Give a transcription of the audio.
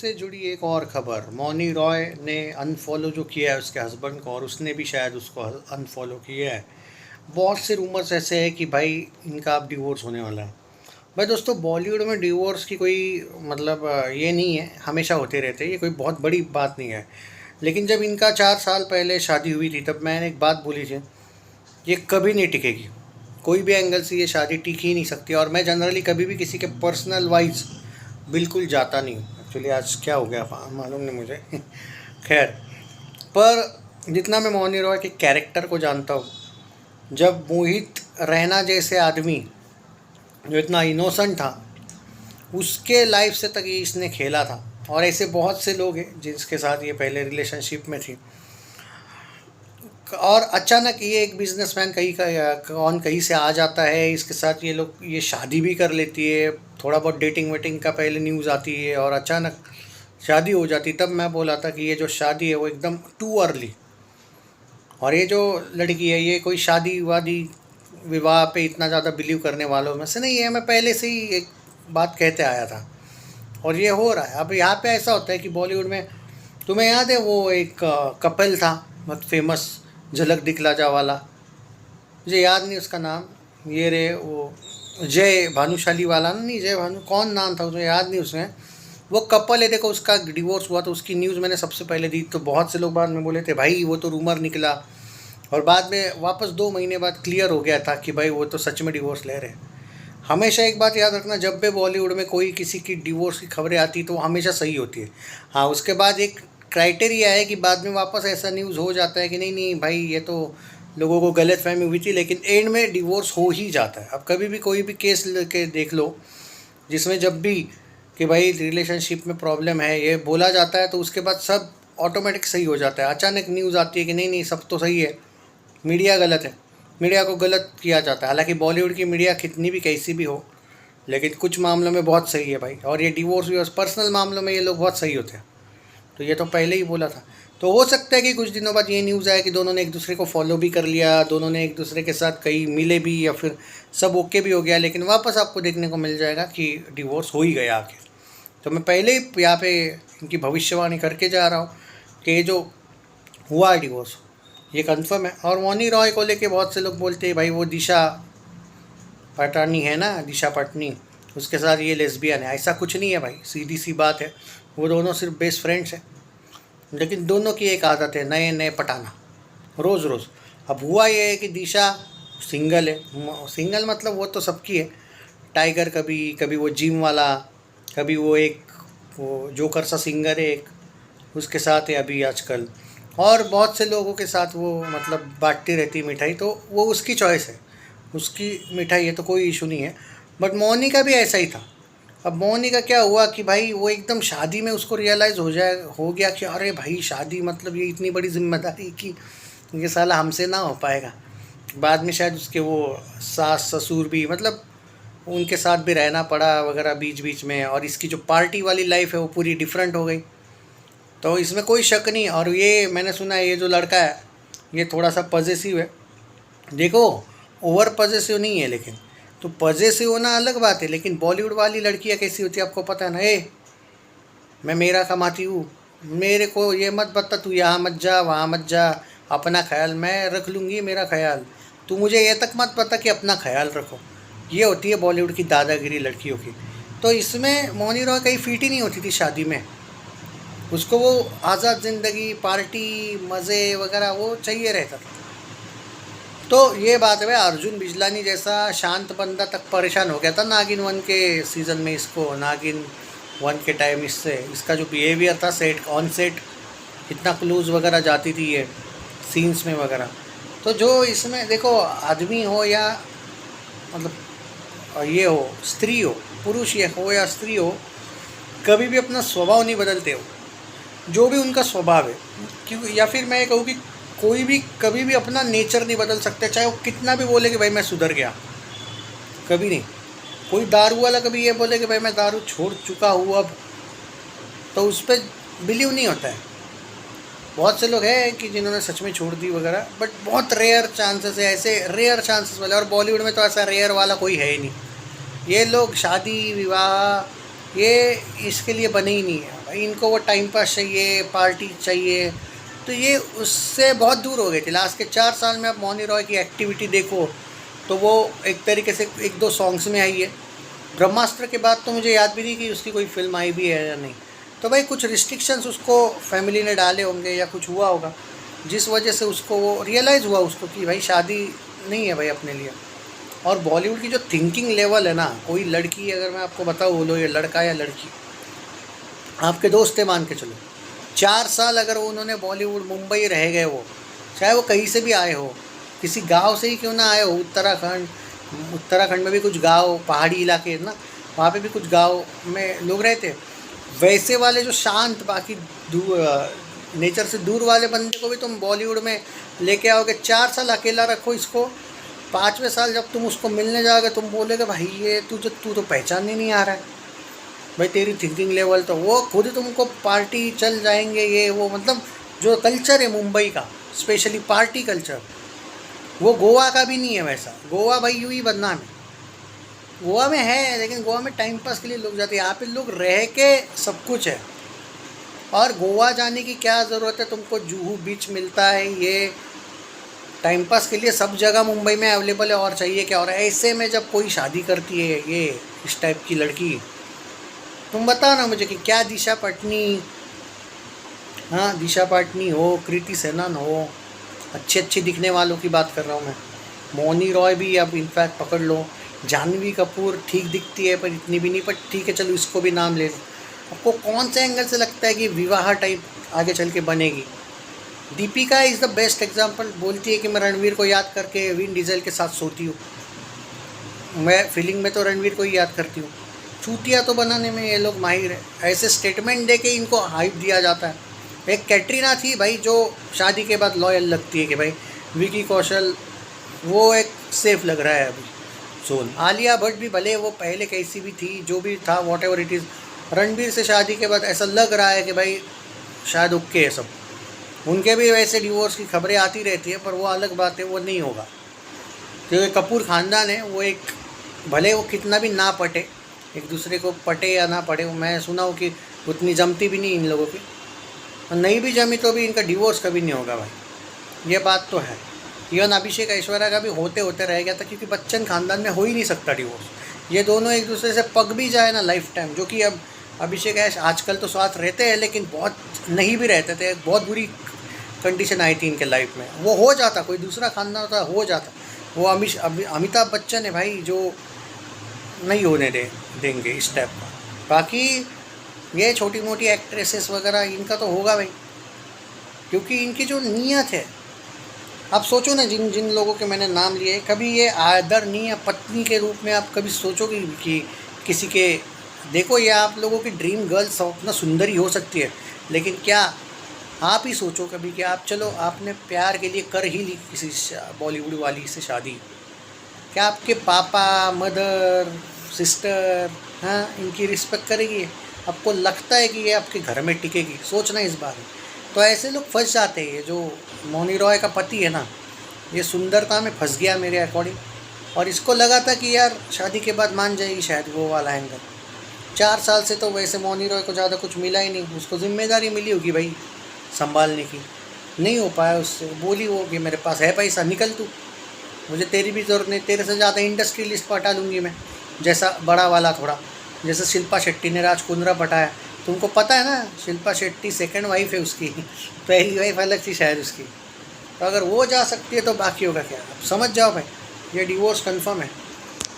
से जुड़ी एक और खबर, मौनी रॉय ने अनफॉलो जो किया है उसके हस्बैंड को, और उसने भी शायद उसको अनफॉलो किया है। बहुत से रूमर्स ऐसे हैं कि भाई इनका अब डिवोर्स होने वाला है। भाई दोस्तों, बॉलीवुड में डिवोर्स की कोई मतलब ये नहीं है, हमेशा होते रहते हैं, ये कोई बहुत बड़ी बात नहीं है। लेकिन जब इनका 4 साल पहले शादी हुई थी तब मैंने एक बात बोली थी, ये कभी नहीं टिकेगी। कोई भी एंगल से ये शादी टिक ही नहीं सकती। और मैं जनरली कभी भी किसी के पर्सनल वाइज बिल्कुल जाता नहीं हूँ। एक्चुअली आज क्या हो गया मालूम नहीं मुझे खैर, पर जितना मैं मौनी रॉय के कैरेक्टर को जानता हूँ, जब मोहित रैना जैसे आदमी जो इतना इनोसेंट था, उसके लाइफ से तक ये इसने खेला था। और ऐसे बहुत से लोग हैं जिसके साथ ये पहले रिलेशनशिप में थी, और अचानक ये एक बिजनेसमैन कहीं का कौन कहीं से आ जाता है, इसके साथ ये लोग ये शादी भी कर लेती है। थोड़ा बहुत डेटिंग वेटिंग का पहले न्यूज़ आती है और अचानक शादी हो जाती। तब मैं बोला था कि ये जो शादी है वो एकदम टू अर्ली। और ये जो लड़की है ये कोई शादी वादी विवाह पे इतना ज़्यादा बिलीव करने वालों में से नहीं है। मैं पहले से ही एक बात कहते आया था और ये हो रहा है। अब यहाँ पे ऐसा होता है कि बॉलीवुड में, तुम्हें याद है वो एक कपल था बहुत फेमस, झलक दिखला जा वाला, मुझे याद नहीं उसका नाम, ये रे वो जय भानुशाली वाला ना, नहीं जय भानु, कौन नाम था मुझे याद नहीं। उसमें वो कपल है, देखो उसका डिवोर्स हुआ तो उसकी न्यूज़ मैंने सबसे पहले दी, तो बहुत से लोग बाद में बोले थे भाई वो तो रूमर निकला, और बाद में वापस 2 महीने बाद क्लियर हो गया था कि भाई वो तो सच में डिवोर्स ले रहे हैं। हमेशा एक बात याद रखना, जब भी बॉलीवुड में कोई किसी की डिवोर्स की खबरें आती तो हमेशा सही होती है। हाँ, उसके बाद एक क्राइटेरिया है कि बाद में वापस ऐसा न्यूज़ हो जाता है कि नहीं नहीं भाई ये तो लोगों को गलत फहमी हुई थी, लेकिन एंड में डिवोर्स हो ही जाता है। अब कभी भी कोई भी केस लेके देख लो जिसमें जब भी कि भाई रिलेशनशिप में प्रॉब्लम है ये बोला जाता है, तो उसके बाद सब ऑटोमेटिक सही हो जाता है। अचानक न्यूज़ आती है कि नहीं नहीं सब तो सही है, मीडिया गलत है, मीडिया को गलत किया जाता है। हालांकि बॉलीवुड की मीडिया कितनी भी कैसी भी हो, लेकिन कुछ मामलों में बहुत सही है भाई। और ये डिवोर्स भी पर्सनल मामलों में ये लोग बहुत सही होते हैं, तो ये तो पहले ही बोला था। तो हो सकता है कि कुछ दिनों बाद ये न्यूज़ आए कि दोनों ने एक दूसरे को फॉलो भी कर लिया, दोनों ने एक दूसरे के साथ कहीं मिले भी, या फिर सब ओके भी हो गया, लेकिन वापस आपको देखने को मिल जाएगा कि डिवोर्स हो ही गया आखिर। तो मैं पहले ही यहाँ पे इनकी भविष्यवाणी करके जा रहा हूँ कि ये जो हुआ है डिवोर्स ये कंफर्म है। और मौनी रॉय को लेके बहुत से लोग बोलते हैं भाई वो दिशा पटानी है ना, दिशा पटनी, उसके साथ ये लेस्बियन है। ऐसा कुछ नहीं है भाई, सीधी सी बात है, वो दोनों सिर्फ बेस्ट फ्रेंड्स हैं। लेकिन दोनों की एक आदत है, नए नए पटाना रोज़ रोज़। अब हुआ ये है कि दिशा सिंगल है, सिंगल मतलब वो तो सबकी है, टाइगर कभी कभी वो जिम वाला, कभी वो एक वो जोकर सा सिंगर है एक, उसके साथ है अभी आजकल, और बहुत से लोगों के साथ वो मतलब बांटती रहती है मिठाई। तो वो उसकी चॉइस है, उसकी मिठाई है, तो कोई इशू नहीं है। बट मौनी का भी ऐसा ही था। अब मौनी का क्या हुआ कि भाई वो एकदम शादी में उसको रियलाइज़ हो गया कि अरे भाई शादी मतलब ये इतनी बड़ी जिम्मेदारी कि ये साला हमसे ना हो पाएगा। बाद में शायद उसके वो सास ससुर भी मतलब उनके साथ भी रहना पड़ा वगैरह बीच बीच में, और इसकी जो पार्टी वाली लाइफ है वो पूरी डिफरेंट हो गई। तो इसमें कोई शक नहीं। और ये मैंने सुना है ये जो लड़का है ये थोड़ा सा पॉजेसिव है। देखो, ओवर पॉजेसिव नहीं है, लेकिन तो पॉजेसिव होना अलग बात है। लेकिन बॉलीवुड वाली लड़कियाँ कैसी होती है आपको पता है ना, मैं मेरा कमाती हूँ, मेरे को ये मत बता, तू यहाँ मत जा वहाँ मत जा, अपना ख्याल मैं रख लूँगी, मेरा ख्याल तू मुझे ये तक मत पता कि अपना ख्याल रखो। ये होती है बॉलीवुड की दादागिरी लड़कियों की। तो इसमें मौनी रॉय कहीं फिट ही नहीं होती थी शादी में। उसको वो आज़ाद ज़िंदगी, पार्टी, मज़े वगैरह वो चाहिए रहता था। तो ये बात है, अर्जुन बिजलानी जैसा शांत बंदा तक परेशान हो गया था नागिन 1 के सीज़न में। इसको नागिन 1 के टाइम इससे इसका जो बिहेवियर था सेट ऑन सेट, इतना क्लूज़ वगैरह जाती थी ये सीन्स में वगैरह। तो जो इसमें देखो, आदमी हो या मतलब ये हो, स्त्री हो, पुरुष ये हो या स्त्री हो, कभी भी अपना स्वभाव नहीं बदलते हो, जो भी उनका स्वभाव है। क्यों, या फिर मैं ये कहूँ कि कोई भी कभी भी अपना नेचर नहीं बदल सकते, चाहे वो कितना भी बोले कि भाई मैं सुधर गया, कभी नहीं। कोई दारू वाला कभी ये बोले कि भाई मैं दारू छोड़ चुका हूँ अब, तो उस पर बिलीव नहीं होता है। बहुत से लोग हैं कि जिन्होंने सच में छोड़ दी वगैरह, बट बहुत रेयर चांसेस है, ऐसे रेयर चांसेस वाले। और बॉलीवुड में तो ऐसा रेयर वाला कोई है ही नहीं। ये लोग शादी विवाह ये इसके लिए बने ही नहीं है भाई। इनको वो टाइम पास चाहिए, पार्टी चाहिए, तो ये उससे बहुत दूर हो गए थे। लास्ट के 4 साल में आप मौनी रॉय की एक्टिविटी देखो तो वो एक तरीके से 1-2 सॉन्ग्स में आई है। ब्रह्मास्त्र के बाद तो मुझे याद भी नहीं कि उसकी कोई फिल्म आई भी है या नहीं। तो भाई कुछ रिस्ट्रिक्शंस उसको फैमिली ने डाले होंगे या कुछ हुआ होगा, जिस वजह से उसको वो रियलाइज़ हुआ उसको कि भाई शादी नहीं है भाई अपने लिए। और बॉलीवुड की जो थिंकिंग लेवल है ना, कोई लड़की अगर मैं आपको बताऊँ, बोलो ये लड़का या लड़की आपके दोस्त है मान के चलो, 4 साल अगर उन्होंने बॉलीवुड मुंबई रह गए, वो चाहे वो कहीं से भी आए हो, किसी गांव से ही क्यों ना आए हो, उत्तराखंड में भी कुछ गांव पहाड़ी इलाके हैं ना, वहाँ पे भी कुछ गांव में लोग रहते, वैसे वाले जो शांत बाकी नेचर से दूर वाले बंदे को भी तुम बॉलीवुड में लेके आओगे। 4 साल अकेला रखो इसको, 5वें साल जब तुम उसको मिलने जाओगे तुम बोलोगे भाई ये तू तो पहचानने नहीं आ रहा है भाई, तेरी थिंकिंग लेवल तो, वो खुद तुमको पार्टी चल जाएंगे ये वो। मतलब जो कल्चर है मुंबई का, स्पेशली पार्टी कल्चर, वो गोवा का भी नहीं है वैसा। गोवा भाई यूँ ही बदनाम है, गोवा में है लेकिन गोवा में टाइम पास के लिए लोग जाते हैं, यहाँ पे लोग रह के सब कुछ है। और गोवा जाने की क्या ज़रूरत है, तुमको जुहू बीच मिलता है, ये टाइम पास के लिए सब जगह मुंबई में अवेलेबल है, और चाहिए क्या। और ऐसे में जब कोई शादी करती है ये इस टाइप की लड़की, तुम बताओ ना मुझे कि क्या दिशा पटनी, हाँ दिशा पटनी हो, कृति सेनन हो, अच्छे दिखने वालों की बात कर रहा हूँ मैं, मौनी रॉय भी अब इनफैक्ट पकड़ लो, जानवी कपूर ठीक दिखती है पर इतनी भी नहीं, पर ठीक है चलो इसको भी नाम ले लो। आपको कौन से एंगल से लगता है कि विवाह टाइप आगे चल के बनेगी? Deepika is the best example, बोलती है कि मैं रणवीर को याद करके विन डीजल के साथ सोती हूँ, मैं फीलिंग में तो रणवीर को ही याद करती हूँ। चूतिया तो बनाने में ये लोग माहिर है, ऐसे स्टेटमेंट दे के इनको हाइप दिया जाता है। एक कैटरीना थी भाई जो शादी के बाद लॉयल लगती है कि भाई विकी कौशल, वो एक सेफ लग रहा है अभी जोन। आलिया भट्ट भी भले वो पहले कैसी भी थी, जो भी था what ever it is, Ranbir से शादी के बाद ऐसा लग रहा है कि भाई शायद ओके है सब। उनके भी वैसे डिवोर्स की खबरें आती रहती है, पर वो अलग बात है, वो नहीं होगा क्योंकि कपूर ख़ानदान है वो एक, भले वो कितना भी ना पटे एक दूसरे को, पटे या ना पटे, मैं सुना हूँ कि उतनी जमती भी नहीं इन लोगों की, और नहीं भी जमी तो भी इनका डिवोर्स कभी नहीं होगा भाई, ये बात तो है। इवन अभिषेक ऐश्वर्या का भी होते होते रह गया था, क्योंकि बच्चन खानदान में हो ही नहीं सकता डिवोर्स। ये दोनों एक दूसरे से पग भी जाए ना लाइफ टाइम, जो कि अब अभिषेक ऐश आजकल तो साथ रहते हैं लेकिन बहुत नहीं भी रहते थे, बहुत बुरी कंडीशन आई थी इनके लाइफ में, वो हो जाता, कोई दूसरा खानदान होता हो जाता। वो अमिताभ बच्चन है भाई जो नहीं होने देंगे इस टाइप का। बाकी ये छोटी मोटी एक्ट्रेसेस वगैरह इनका तो होगा भाई, क्योंकि इनकी जो नीयत है, आप सोचो ना जिन जिन लोगों के मैंने नाम लिए, कभी ये आदरणीय पत्नी के रूप में आप कभी सोचोगे कि किसी के, देखो ये आप लोगों की ड्रीम गर्ल सपना सुंदरी हो सकती है, लेकिन क्या आप ही सोचो कभी कि आप चलो आपने प्यार के लिए कर ही ली किसी बॉलीवुड वाली से शादी, क्या आपके पापा मदर सिस्टर, हाँ इनकी रिस्पेक्ट करेगी? आपको लगता है कि ये आपके घर में टिकेगी? सोचना इस बारे में। तो ऐसे लोग फंस जाते हैं। जो मौनी रॉय का पति है ना, ये सुंदरता में फंस गया मेरे अकॉर्डिंग, और इसको लगा था कि यार शादी के बाद मान जाएगी शायद, वो वाला एंगल। 4 साल से तो वैसे मौनी रॉय को ज़्यादा कुछ मिला ही नहीं, उसको जिम्मेदारी मिली होगी भाई संभालने की, नहीं हो पाया उससे। बोली वो कि मेरे पास है पैसा, निकल तू, मुझे तेरी भी ज़रूरत नहीं, तेरे से ज़्यादा इंडस्ट्रियलिस्ट पटा लूँगी मैं, जैसा बड़ा वाला थोड़ा, जैसे शिल्पा शेट्टी ने राज कुंद्रा पटाया। तुमको पता है ना शिल्पा शेट्टी सेकंड वाइफ है उसकी, पहली वाइफ अलग थी शायद उसकी। तो अगर वो जा सकती है तो बाकी होगा क्या? अब समझ जाओ भाई, ये डिवोर्स कंफर्म है।